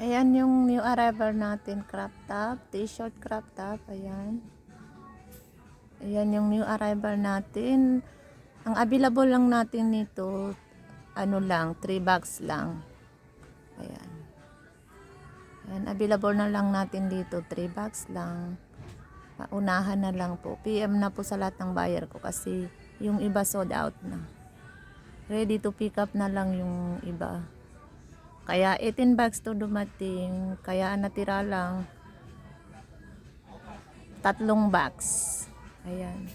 Ayan yung new arrival natin, crop top, t-shirt crop top, ayan. Ayan yung new arrival natin. Ang available lang natin nito, ano lang, 3 bags lang. Ayan. Ayan, available na lang natin dito, 3 bags lang. Paunahan na lang po. PM na po sa lahat ng buyer ko kasi yung iba sold out na. Ready to pick up na lang yung iba. Kaya 18 bags to dumating. Kaya natira lang 3 bags. Ayan.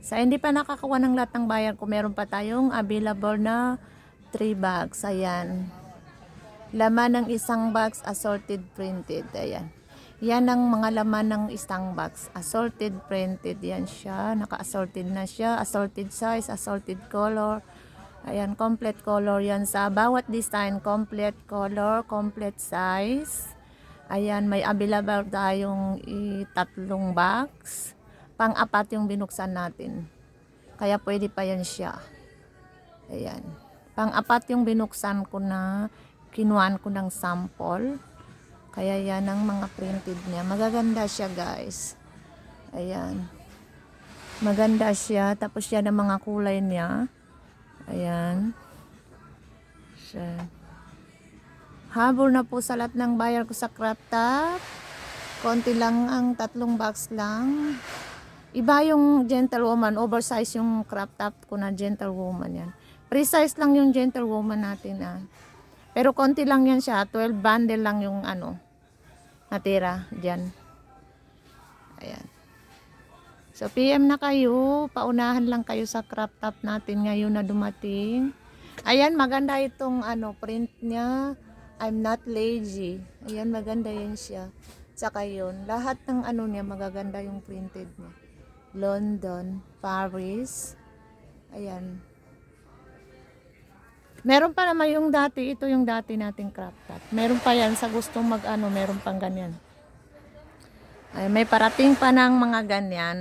Sa hindi pa nakakuha ng lahat ng buyer ko, meron pa tayong available na 3 bags. Ayan. Laman ng isang box, assorted printed. Ayan. Yan ang mga laman ng isang box. Assorted printed. Yan siya. Naka-assorted na siya. Assorted size, assorted color. Ayan, complete color yan sa bawat design. Complete color, complete size. Ayan, may available tayong 3 box. Pang-apat yung binuksan natin. Kaya pwede pa yan siya. Ayan. Pang-apat yung binuksan ko na kinuhaan ko ng sample. Kaya yan ang mga printed niya. Magaganda siya, guys. Ayan. Maganda siya. Tapos yan ang mga kulay niya. Ayan. Siya. Habol na po sa lahat ng buyer ko sa crop top. Konti lang ang 3 box lang. Iba yung gentlewoman. Oversize yung crop top ko na gentlewoman yan. Precise lang yung gentlewoman natin. Pero konti lang yan siya. 12 bundle lang yung natira dyan. Ayan. So, PM na kayo. Paunahan lang kayo sa crop top natin ngayon na dumating. Ayan, maganda itong print niya. I'm not lazy. Ayan, maganda yan siya. Saka yun, lahat ng niya, magaganda yung printed niya. London, Paris. Ayan. Meron pa naman yung dati. Ito yung dati nating crop top. Meron pa yan sa gustong meron pang ganyan. Ay, may parating pa ng mga ganyan.